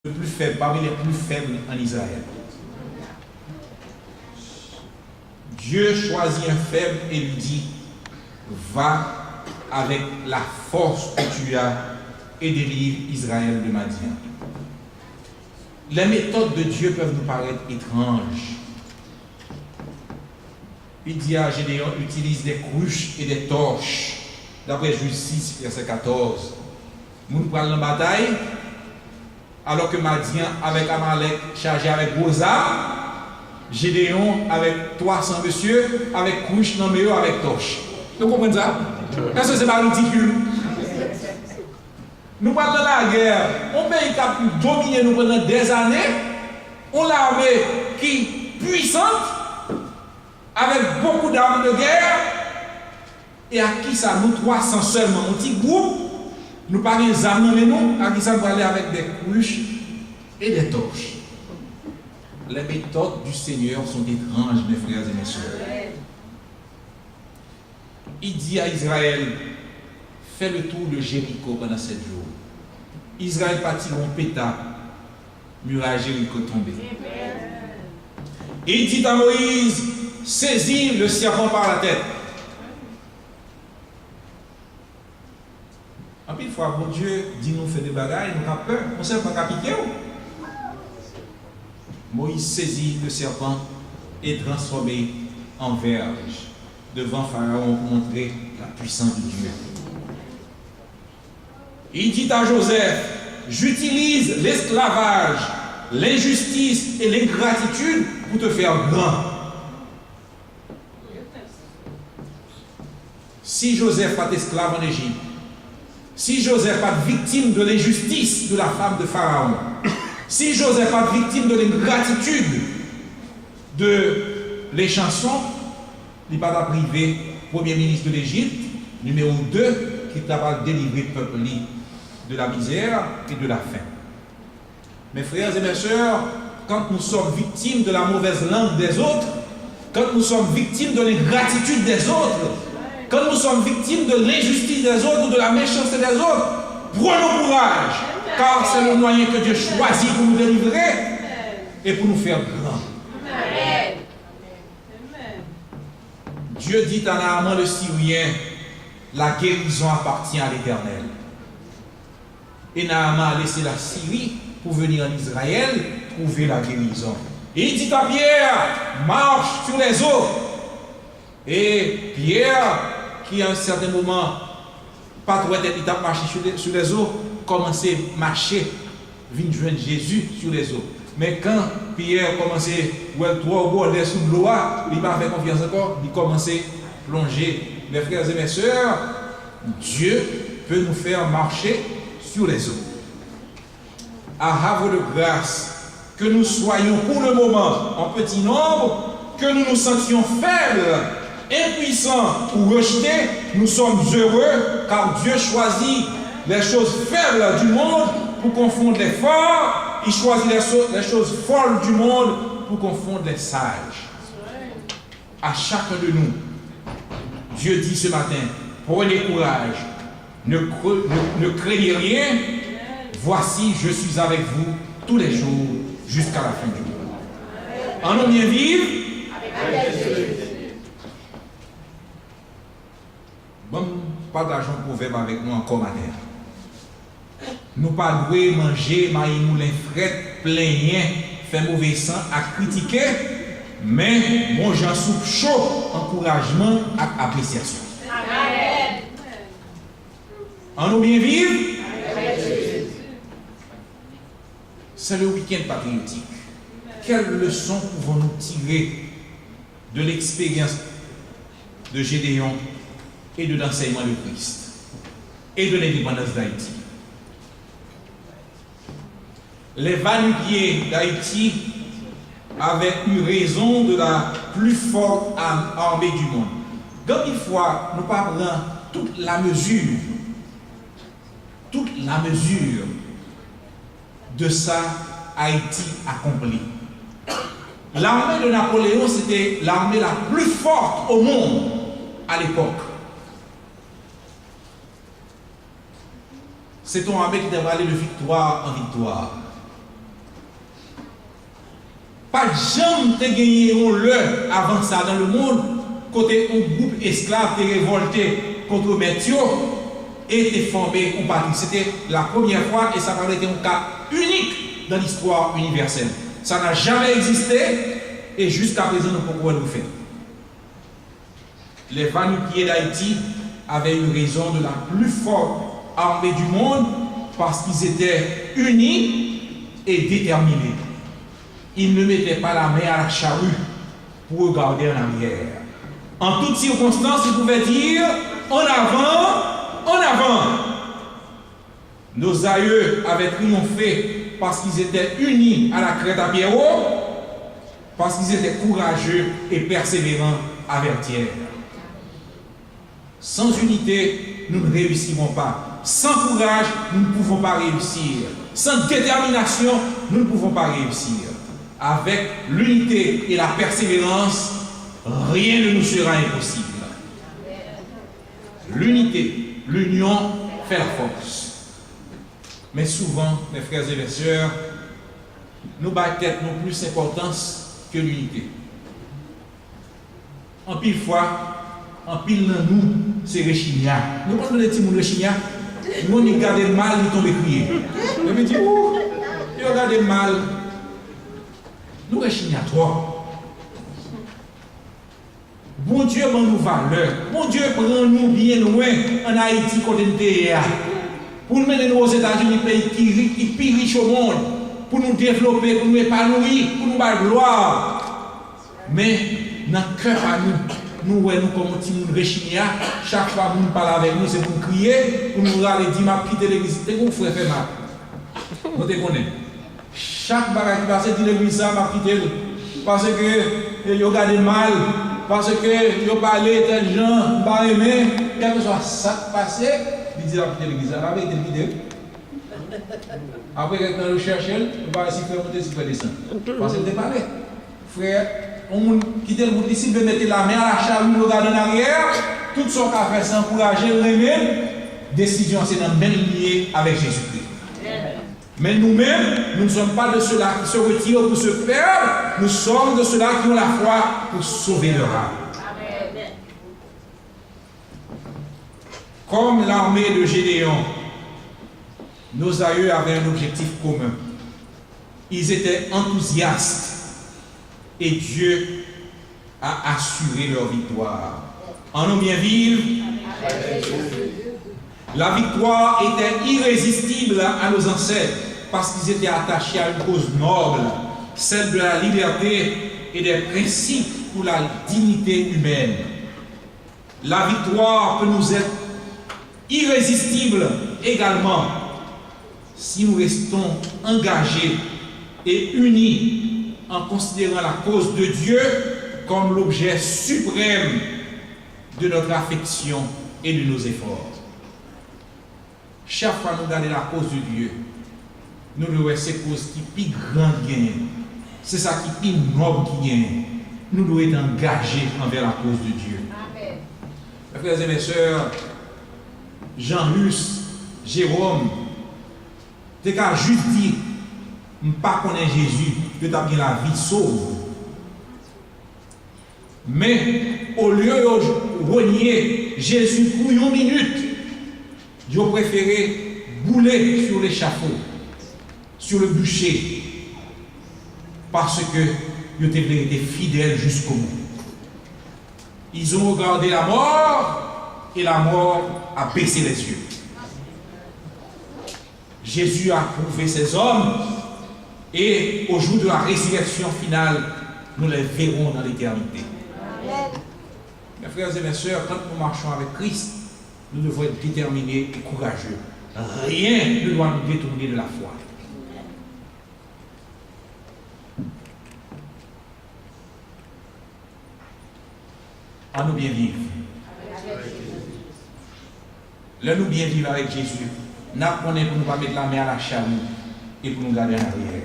le plus faible, parmi les plus faibles en Israël. Dieu choisit un faible et lui dit, va avec la force que tu as et délivre Israël de Madian. Les méthodes de Dieu peuvent nous paraître étranges. Il dit à Gédéon, utilise des cruches et des torches. D'après Juge 6, verset 14. Nous prenons la bataille, alors que Madian avec Amalek chargé avec gros armes, Gédéon avec 300 monsieur, avec cruche, non mais avec torche. Vous comprenez ça? Est-ce que c'est pas ridicule? Nous parlons de la guerre, on pays qui a pu dominer nous pendant des années, on l'a armée qui est puissante, avec beaucoup d'armes de guerre, et à qui ça nous 300 seulement, un petit groupe, nous parlons des armes, mais nous, à qui ça nous aller avec des cruches et des torches. Les méthodes du Seigneur sont étranges, mes frères et mes sœurs. Il dit à Israël, fais le tour de Jéricho pendant 7 jours. Israël partit en pétard, muraille Jéricho tombé. Il dit à Moïse, saisis le serpent par la tête. En plus, fois, bon Dieu dit nous fait des bagailles, nous avons peur, on ne sait pas piquer. Moïse saisit le serpent et transformé en verge devant Pharaon pour montrer la puissance de Dieu. Il dit à Joseph, j'utilise l'esclavage, l'injustice et l'ingratitude pour te faire grand. Si Joseph est esclave en Égypte, si Joseph est victime de l'injustice de la femme de Pharaon, si Joseph est victime de l'ingratitude de les chansons, il n'est pas privé, premier ministre de l'Égypte, numéro 2, qui t'a délivré le peuple de la misère et de la faim. Mes frères et mes sœurs, quand nous sommes victimes de la mauvaise langue des autres, quand nous sommes victimes de l'ingratitude des autres, quand nous sommes victimes de l'injustice des autres ou de la méchanceté des autres, prenons courage, car c'est le moyen que Dieu choisit pour nous délivrer et pour nous faire grands. Dieu dit à Naaman le Syrien, la guérison appartient à l'Éternel. Et Naaman a laissé la Syrie pour venir en Israël trouver la guérison. Et il dit à Pierre, marche sur les eaux. Et Pierre, qui à un certain moment, pas trop tête, il a marché sur les eaux, commençait à marcher, vint joindre Jésus sur les eaux. Mais quand Pierre commençait à aller sous l'eau, il n'a pas fait confiance encore, il commençait à plonger. Mes frères et mes sœurs, Dieu peut nous faire marcher sur les eaux. À havre de grâce, que nous soyons pour le moment en petit nombre, que nous nous sentions faibles, impuissants ou rejetés, nous sommes heureux car Dieu choisit les choses faibles du monde pour confondre les forts. Il choisit les choses folles du monde pour confondre les sages. À chacun de nous, Dieu dit ce matin, prenez courage, ne craignez rien, voici je suis avec vous tous les jours jusqu'à la fin du monde. En nous bien vivre, bon, partageons le proverbe avec nous encore matin. Nous pas doués manger, maïs moulin fret, plein, fait mauvais sang à critiquer, mais manger en soupe chaud, encouragement et appréciation. Amen. En nous bien vivre, c'est le week-end patriotique. Quelles leçons pouvons-nous tirer de l'expérience de Gédéon et de l'enseignement de Christ et de l'indépendance d'Haïti? Les vanniers d'Haïti avaient eu raison de la plus forte armée du monde. Donc, une fois, nous parlons toute la mesure de ça, Haïti accompli. L'armée de Napoléon, c'était l'armée la plus forte au monde à l'époque. C'est ton armée qui devrait aller de victoire en victoire. Pas de jamais te gagné le avant ça dans le monde, côté un groupe esclave te révolté contre Métio et te formé en partie. C'était la première fois et ça va être un cas unique dans l'histoire universelle. Ça n'a jamais existé et jusqu'à présent nous pouvons le faire. Les va-nu-pieds d'Haïti avaient eu raison de la plus forte armée du monde parce qu'ils étaient unis et déterminés. Ils ne mettaient pas la main à la charrue pour regarder en arrière. En toutes circonstances, ils pouvaient dire en avant, en avant. Nos aïeux avaient triomphé parce qu'ils étaient unis à la crête à Pierrot, parce qu'ils étaient courageux et persévérants avec Pierre. Sans unité, nous ne réussirons pas. Sans courage, nous ne pouvons pas réussir. Sans détermination, nous ne pouvons pas réussir. Avec l'unité et la persévérance, rien ne nous sera impossible. L'unité, l'union fait la force. Mais souvent, mes frères et mes sœurs, nous battons non plus d'importance que l'unité. En pile fois, en pile dans nous, c'est le chigna. Nous prenons les petits mouns de chigna, nous regardons mal, nous tombons crier. Nous me disons, ouh, ils regardent mal. Nous rechigna trop. Bon Dieu prend nous valeur. Bon Dieu prend nous bien loin en Haïti côté de terre. Pour nous mener aux États-Unis, pays qui est plus riche au monde. Pour nous développer, pour nous épanouir, pour nous faire gloire. Mais dans le cœur à nous, nous comme un petit monde rechigna. Chaque fois que nous parlons avec nous, c'est pour nous crier, pour nous aller dire, ma petite l'église, c'est qu'on frère fait mal. Vous te connaissez. Chaque bagage qui passe dans l'église, ça m'a quitté. Parce que vous regardez mal, parce que vous parlez de gens, pas aimé, quel que soit ça qui passe, il dit à l'église, ça va être vidéo. Après, quand vous cherchez, vous va essayer de faire monter, si vous descendre. Parce que vous parlez. Frère, on quitte le disciple, vous mettez la main à la charrue, vous regardez en arrière, tout ce qu'on a fait s'encourager, le décision, c'est dans le même lié avec Jésus-Christ. Mais nous-mêmes, nous ne sommes pas de ceux-là qui se retirent pour se perdre, nous sommes de ceux-là qui ont la foi pour sauver leur âme. Comme l'armée de Gédéon, nos aïeux avaient un objectif commun. Ils étaient enthousiastes et Dieu a assuré leur victoire. En nous bien vivre, la victoire était irrésistible à nos ancêtres parce qu'ils étaient attachés à une cause noble, celle de la liberté et des principes pour la dignité humaine. La victoire peut nous être irrésistible également si nous restons engagés et unis en considérant la cause de Dieu comme l'objet suprême de notre affection et de nos efforts. Chaque fois que nous regardons la cause de Dieu, nous devons ces causes qui plus grande gagnent. C'est ça qui plus noble qui gagne. Nous devons être engagés envers la cause de Dieu. Amen. Mes frères et mes sœurs, Jean-Luc, Jérôme, tu as juste dit, je ne pas connaître Jésus, que tu as bien la vie sauve. Mais au lieu de renier Jésus pour une minute, ils ont préféré bouler sur l'échafaud, sur le bûcher, parce que ils ont été fidèles jusqu'au bout. Ils ont regardé la mort et la mort a baissé les yeux. Jésus a prouvé ses hommes et au jour de la résurrection finale, nous les verrons dans l'éternité. Mes frères et mes sœurs, quand nous marchons avec Christ, nous devons être déterminés et courageux. Rien ne doit nous détourner de la foi. À nous bien vivre. Là, nous bien vivre avec Jésus. N'apprenez pour ne pas mettre la main à la charrue et pour nous garder en arrière.